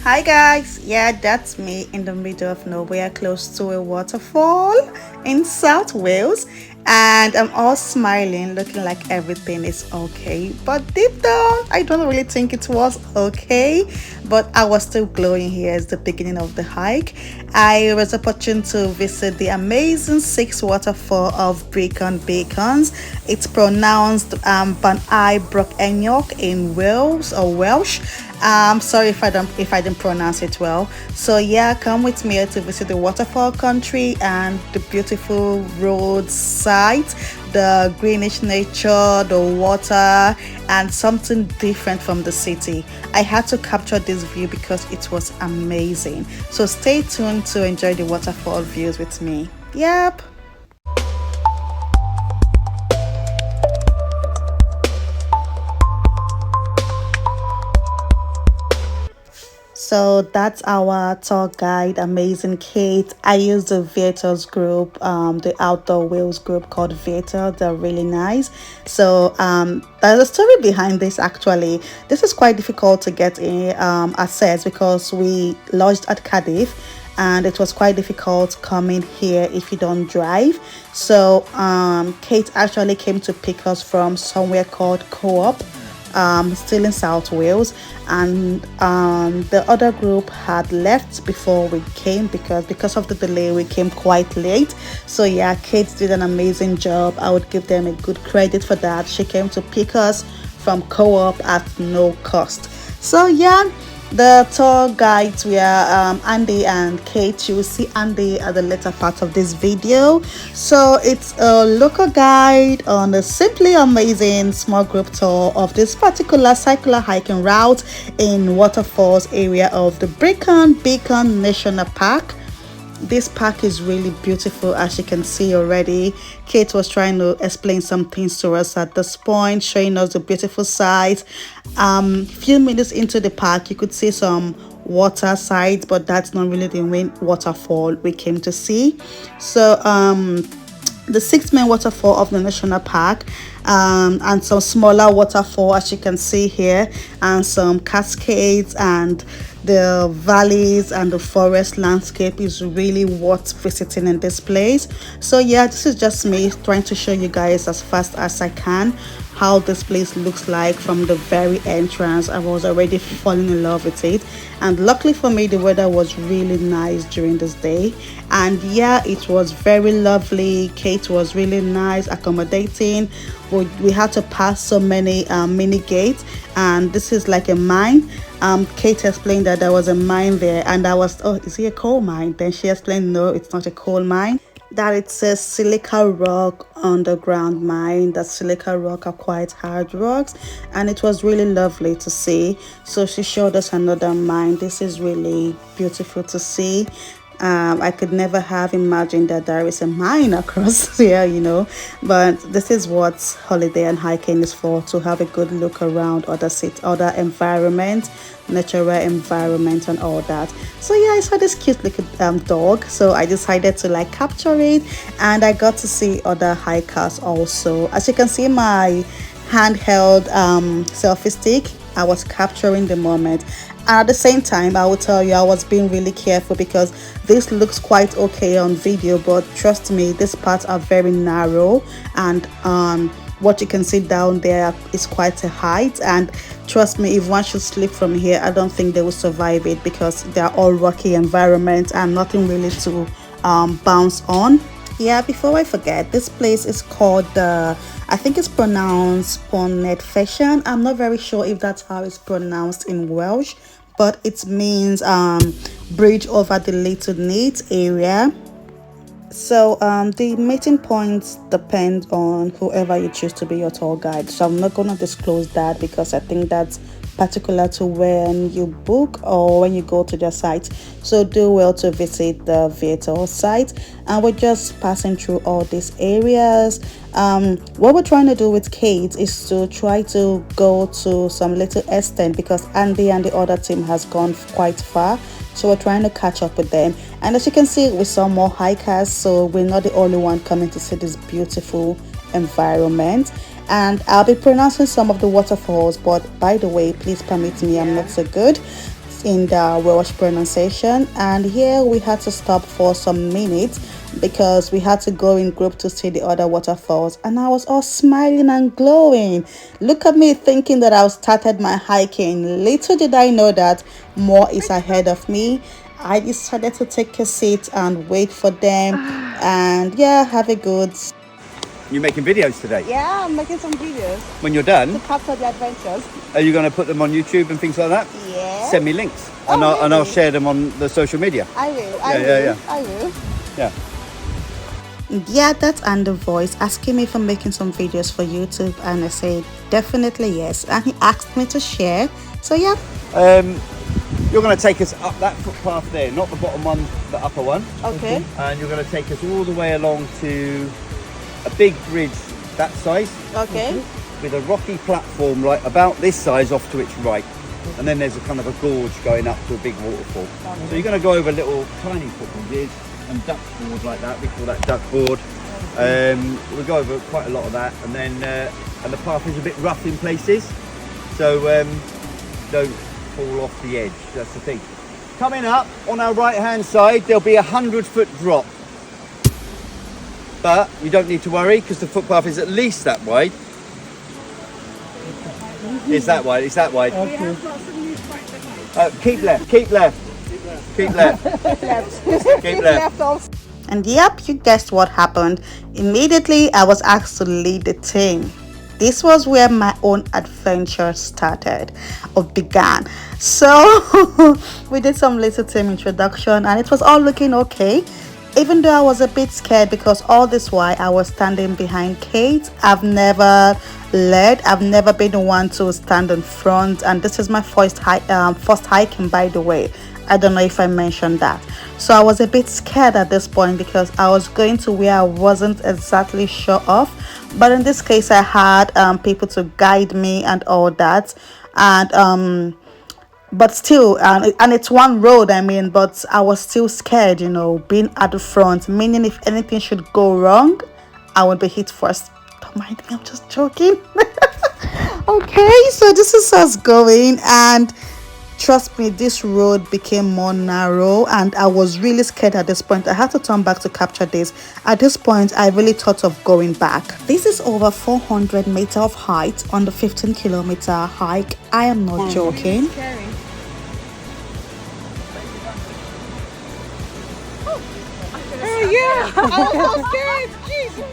Hi guys, yeah, that's me in the middle of nowhere close to a waterfall in South Wales, and I'm all smiling, looking like everything is okay. But deep down, I don't really think it was okay, but I was still glowing here as the beginning of the hike. I was opportune to visit the amazing Six Waterfall of Brecon Beacons. It's pronounced Pannwr in Wales or Welsh. Sorry if I didn't pronounce it well. So yeah, come with me to visit the waterfall country and the beautiful road sites, the greenish nature, the water, and something different from the city. I had to capture this view because it was amazing. So stay tuned to enjoy the waterfall views with me. Yep. So that's our tour guide, amazing Kate. I use the Vietors group, the outdoor Wales group called Vietors. They're really nice. So there's a story behind this actually. This is quite difficult to get in access because we lodged at Cardiff and it was quite difficult coming here if you don't drive. So Kate actually came to pick us from somewhere called Co-op, still in South Wales, and the other group had left before we came because of the delay we came quite late. So yeah, Kate did an amazing job. I would give them a good credit for that. She came to pick us from Co-op at no cost. So yeah, the tour guides were Andy and Kate. You will see Andy at the later part of this video. So it's a local guide on a simply amazing small group tour of this particular cycler hiking route in waterfalls area of the Brecon Beacons National Park. This park is really beautiful, as you can see already. Kate was trying to explain some things to us at this point, showing us the beautiful sights. Few minutes into the park, you could see some water sides, but that's not really the main waterfall we came to see. So the sixth main waterfall of the national park, and some smaller waterfall as you can see here, and some cascades, and the valleys and the forest landscape is really worth visiting in this place. So yeah, this is just me trying to show you guys as fast as I can how this place looks like from the very entrance. I was already falling in love with it, and luckily for me the weather was really nice during this day. And yeah, it was very lovely. Kate was really nice, accommodating. We had to pass so many mini gates, and this is like a mine. Kate explained that there was a mine there, and I was, oh, is it a coal mine? Then she explained, no, it's not a coal mine, that it's a silica rock underground mine. That silica rock are quite hard rocks, and it was really lovely to see. So she showed us another mine. This is really beautiful to see. I could never have imagined that there is a mine across here, but this is what holiday and hiking is for, to have a good look around other environment, natural environment and all that. So yeah, I saw this cute little dog, so I decided to like capture it, and I got to see other hikers also. As you can see, my handheld selfie stick, I was capturing the moment. At the same time, I will tell you, I was being really careful because this looks quite okay on video, but trust me, these parts are very narrow, and what you can see down there is quite a height, and trust me, if one should slip from here, I don't think they will survive it because they are all rocky environments and nothing really to bounce on. Yeah, before I forget, this place is called I think it's pronounced Ponnwr. I'm not very sure if that's how it's pronounced in Welsh, but it means bridge over the Little Neat area. So the meeting points depend on whoever you choose to be your tour guide. So I'm not going to disclose that because I think that's particular to when you book or when you go to their site. So do well to visit the Vietors site. And we're just passing through all these areas. What we're trying to do with Kate is to try to go to some little extent because Andy and the other team has gone quite far. So we're trying to catch up with them, and as you can see, we saw more hikers, so we're not the only one coming to see this beautiful environment. And I'll be pronouncing some of the waterfalls, but by the way, please permit me, I'm not so good. in the Welsh pronunciation, and here we had to stop for some minutes because we had to go in group to see the other waterfalls, and I was all smiling and glowing. Look at me thinking that I started my hiking. Little did I know that more is ahead of me. I decided to take a seat and wait for them, and yeah, have a good. You're making videos today? Yeah, I'm making some videos When you're done, to capture the adventures. are you going to put them on YouTube and things like that? Yeah. Send me links, Oh, and I'll really? share them on the social media. I will. I will. Yeah. Yeah, that's Andy's voice asking me for making some videos for YouTube, and I said definitely yes. And he asked me to share. So yeah. You're going to take us up that footpath there, not the bottom one, the upper one. Okay. And you're going to take us all the way along to a big bridge that size. Okay. With a rocky platform like about this size off to its right. And then there's a kind of a gorge going up to a big waterfall. So you're going to go over little tiny footbridges and duck board like that. We call that duck board. We'll go over quite a lot of that, and then and the path is a bit rough in places, so don't fall off the edge. That's the thing. Coming up on our right hand side, there'll be 100-foot drop, but you don't need to worry because the footpath is at least that wide. It's that wide. It's that wide. Okay. Keep left. Keep left. Keep left. Keep left. And yep, you guessed what happened. Immediately, I was asked to lead the team. This was where my own adventure started or began. So we did some little team introduction, and it was all looking okay. Even though I was a bit scared because all this while I was standing behind Kate. I've never led. I've never been the one to stand in front, and this is my first hiking, by the way. I don't know if I mentioned that. So I was a bit scared at this point because I was going to where I wasn't exactly sure of. But in this case, I had people to guide me and all that. And but still, and it's one road, I mean, but I was still scared, you know, being at the front, meaning if anything should go wrong, I would be hit first. Don't mind me, I'm just joking. Okay, so this is us going, and trust me, this road became more narrow, and I was really scared at this point. I had to turn back to capture this. At this point, I really thought of going back. This is over 400 meters of height on the 15-kilometer hike. I am not joking. Scary. Oh yeah, I was so scared. Jesus.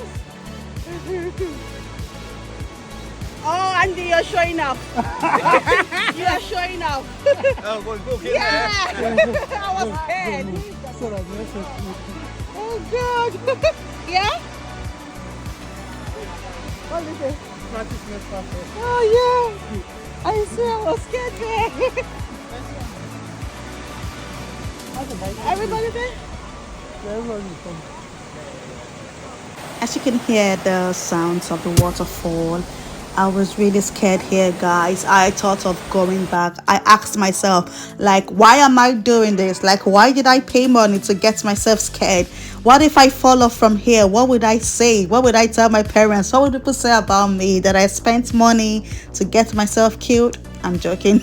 Oh, Andy, you're showing up. You are showing up. Oh, we'll get Yeah, I was scared. Oh God. Yeah. What is it? Oh yeah. I see. I was scared there. Everybody there? As you can hear the sounds of the waterfall, I was really scared here, guys. I thought of going back. I asked myself, like, why am I doing this? Like, why did I pay money to get myself scared? What if I fall off from here? What would I say? What would I tell my parents? What would people say about me? That I spent money to get myself killed? I'm joking.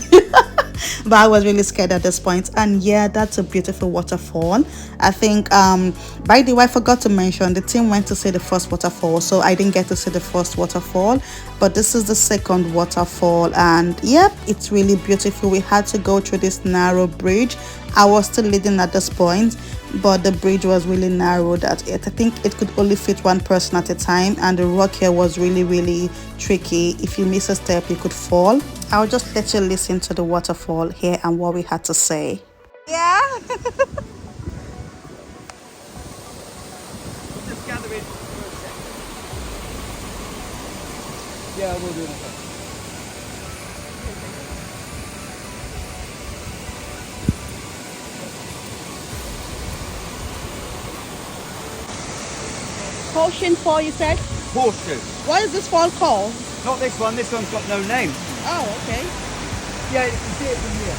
But I was really scared at this point. And yeah, that's a beautiful waterfall. I think by the way, I forgot to mention the team went to see the first waterfall, so I didn't get to see the first waterfall, but this is the second waterfall, and yep, it's really beautiful. We had to go through this narrow bridge. I was still leading at this point, but the bridge was really narrow that I think it could only fit one person at a time, and the rock here was really tricky. If you miss a step, you could fall. I'll just let you listen to the waterfall here and what we had to say. Yeah. just gather in for a second. Yeah, we'll do it. Potion fall, you said? Horseshoe. What is this fall called? Not this one. This one's got no name. Oh, okay. Yeah, you can see it from here.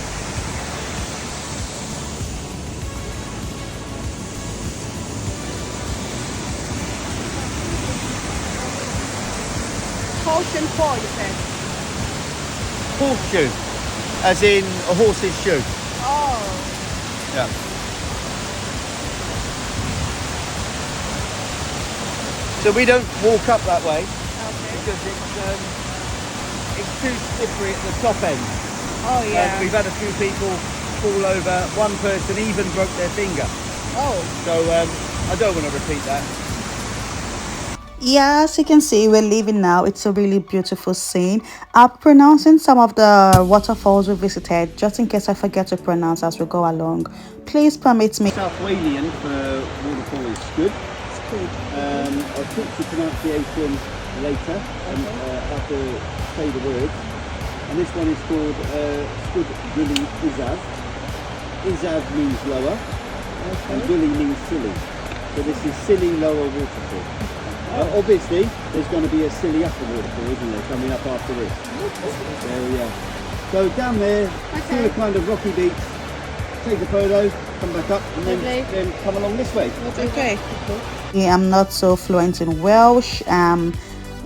Potion fall, you said? Horseshoe, as in a horse's shoe. Yeah. So we don't walk up that way because it's too slippery at the top end. Oh yeah. We've had a few people fall over. One person even broke their finger. Oh. So I don't want to repeat that. Yeah, as you can see, we're leaving now. It's a really beautiful scene. I'm pronouncing some of the waterfalls we visited, just in case I forget to pronounce as we go along. Please permit me. South Walian for waterfall is good. I'll teach you pronunciation later and how to say the words. And this one is called Sgwd Isaf. Isaf means lower, and Gwyn means silly. So this is silly lower waterfall. Obviously, there's going to be a silly upper waterfall, isn't there, coming up after this. So yeah. So down there, see the kind of rocky beach. Take a photo, come back up, and then come along this way. Okay. Yeah, I'm not so fluent in Welsh.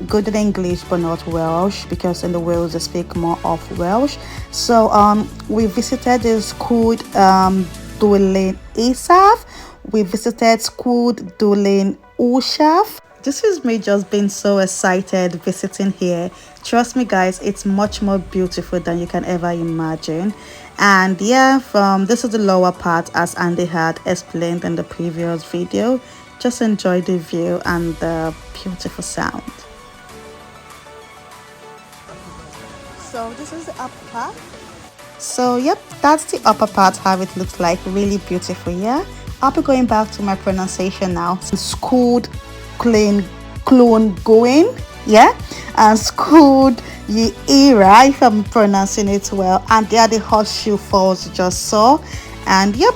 Good in English but not Welsh, because in the Wales they speak more of Welsh. So we visited the Sgwd Isaf. We visited Sgwd Isaf. This is me just being so excited visiting here. Trust me guys, it's much more beautiful than you can ever imagine. And yeah, this is the lower part, as Andy had explained in the previous video. Just enjoy the view and the beautiful sound. So this is the upper part. So yep, that's the upper part, how it looks like. Really beautiful. Yeah, I'll be going back to my pronunciation now. Sgwd Clun-Gwyn, yeah, and Sgwd Eira, if I'm pronouncing it well. And there are the horseshoe falls you just saw. And yep,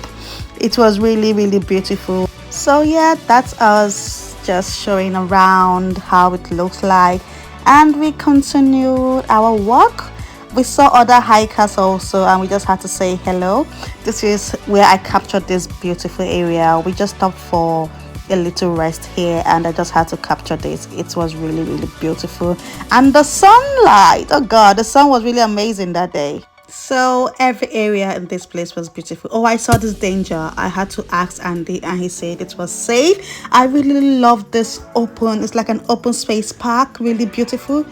it was really beautiful. So yeah, that's us just showing around how it looks like. And we continued our walk. We saw other hikers also, and we just had to say hello. This is where I captured this beautiful area. We just stopped for a little rest here, and I just had to capture this. It was really beautiful. And the sunlight, oh god, the sun was really amazing that day. So every area in this place was beautiful. Oh, I saw this danger. I had to ask Andy, and he said it was safe. I really love this open, it's like an open space park, really beautiful.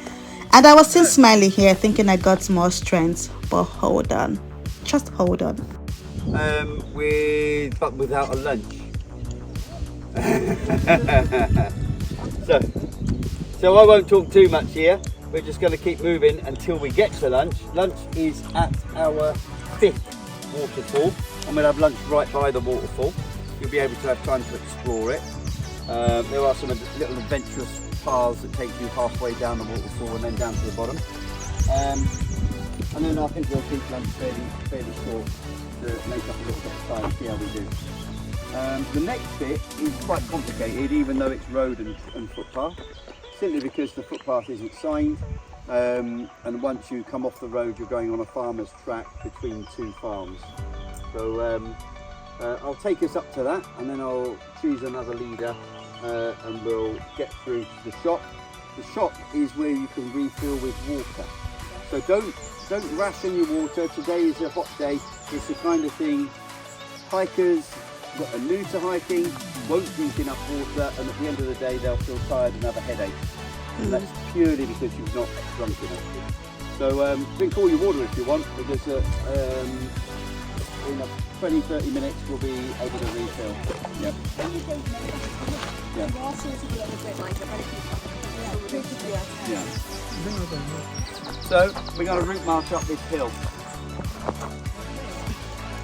And I was still smiling here, thinking I got more strength. But hold on, just hold on. But without a lunch. so I won't talk too much here. We're just going to keep moving until we get to lunch. Lunch is at our 5th waterfall, and we'll have lunch right by the waterfall. You'll be able to have time to explore it. There are some little adventurous paths that take you halfway down the waterfall and then down to the bottom. And then I think we'll keep lunch fairly short to make up a little bit of time, see how we do. The next bit is quite complicated, even though it's road and footpath, simply because the footpath isn't signed, and once you come off the road you're going on a farmer's track between two farms. So I'll take us up to that, and then I'll choose another leader, and we'll get through to the shop. The shop is where you can refill with water. So don't ration your water. Today is a hot day. It's the kind of thing hikers that are new to hiking won't drink enough water, and at the end of the day they'll feel tired and have a headache. And that's purely because you've not drunk enough. So drink all your water if you want, because in 20-30 minutes we'll be able to refill. Yep. Yeah. Yeah. So we're going to route march up this hill.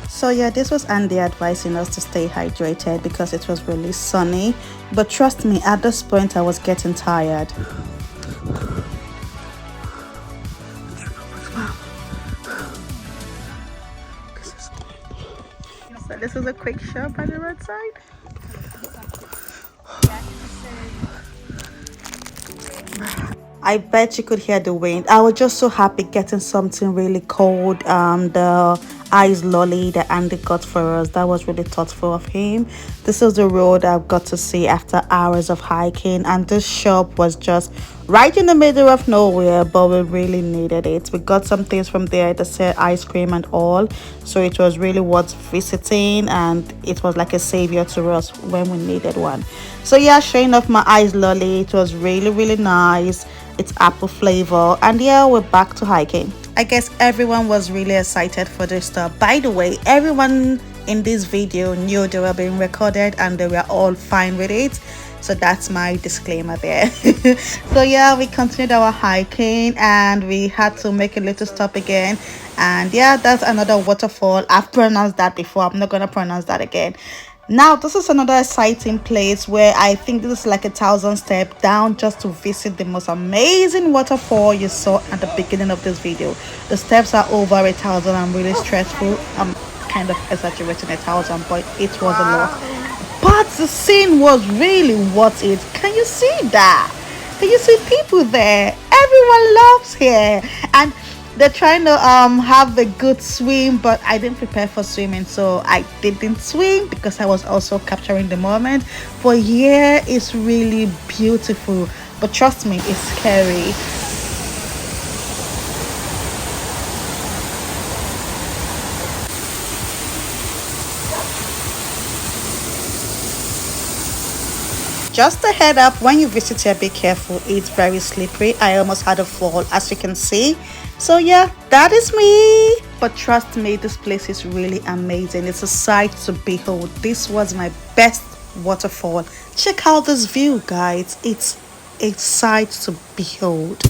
So yeah, this was Andy advising us to stay hydrated because it was really sunny. But trust me, at this point I was getting tired. So this is a quick shop by the roadside. I bet you could hear the wind. I was just so happy getting something really cold. The ice lolly that Andy got for us. That was really thoughtful of him. This is the road I've got to see after hours of hiking, and this shop was just right in the middle of nowhere, but we really needed it. We got some things from there that said ice cream and all, so it was really worth visiting, and it was like a savior to us when we needed one. So yeah, showing off my ice lolly. It was really nice. It's apple flavor, and yeah, we're back to hiking. I guess everyone was really excited for this stuff. By the way, everyone in this video knew they were being recorded and they were all fine with it. So that's my disclaimer there. So yeah, we continued our hiking and we had to make a little stop again. And yeah, that's another waterfall. I've pronounced that before. I'm not gonna pronounce that again. Now this is another exciting place where I think this is like 1,000 steps down just to visit the most amazing waterfall you saw at the beginning of this video. The steps are over 1,000 and really stressful. I'm kind of exaggerating 1,000, but it was a lot. But the scene was really worth it. Can you see that? Can you see people there? Everyone loves here, and they're trying to have a good swim, but I didn't prepare for swimming, so I didn't swim because I was also capturing the moment. But yeah, it's really beautiful, but trust me, it's scary. Just a head up, when you visit here, be careful. It's very slippery. I almost had a fall, as you can see. So yeah, that is me. But trust me, this place is really amazing. It's a sight to behold. This was my best waterfall. Check out this view, guys. It's a sight to behold.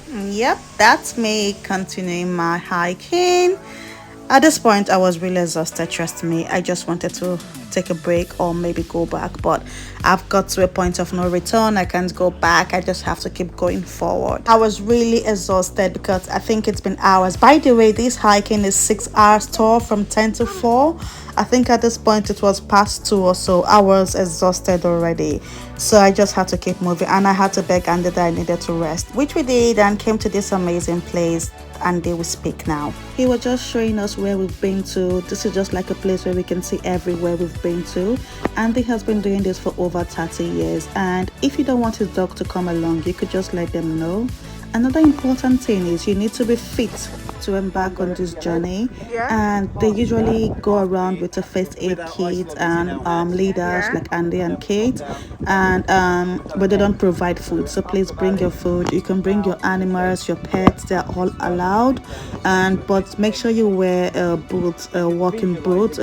Yep, that's me continuing my hiking. At this point, I was really exhausted, trust me. I just wanted to take a break or maybe go back, but I've got to a point of no return. I can't go back. I just have to keep going forward. I was really exhausted because I think it's been hours. By the way, this hiking is 6 hours tour from 10 to 4. I think at this point it was past 2 or so. I was exhausted already, so I just had to keep moving, and I had to beg Andy that I needed to rest, which we did, and came to this amazing place. And they will speak now. He was just showing us where we've been to. This is just like a place where we can see everywhere we've been to. Andy has been doing this for over 30 years, and if you don't want his dog to come along, you could just let them know. Another important thing is you need to be fit to embark on this journey, and they usually go around with a first aid kit and leaders like Andy and Kate, and but they don't provide food, so please bring your food. You can bring your animals, your pets, they're all allowed, and but make sure you wear a boot, a walking boot,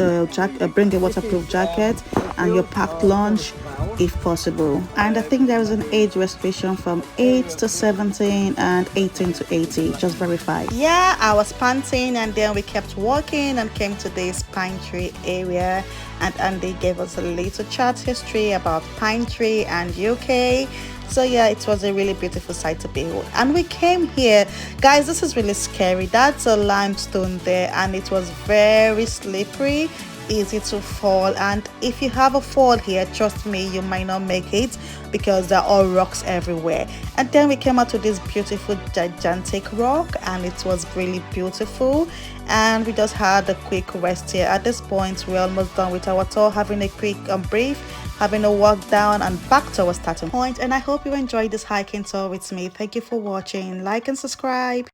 bring a waterproof jacket and your packed lunch if possible. And I think there is an age restriction from 8 to 17 and 18 to 80. Just verify. Yeah, I was panting, and then we kept walking and came to this pine tree area, and they gave us a little chat history about pine tree and UK. So yeah, it was a really beautiful sight to behold. And we came here, guys, this is really scary. That's a limestone there, and it was very slippery, easy to fall, and if you have a fall here, trust me, you might not make it because there are all rocks everywhere. And then we came out to this beautiful gigantic rock, and it was really beautiful, and we just had a quick rest here. At this point, we're almost done with our tour, having a quick brief, having a walk down and back to our starting point. And I hope you enjoyed this hiking tour with me. Thank you for watching. Like and subscribe.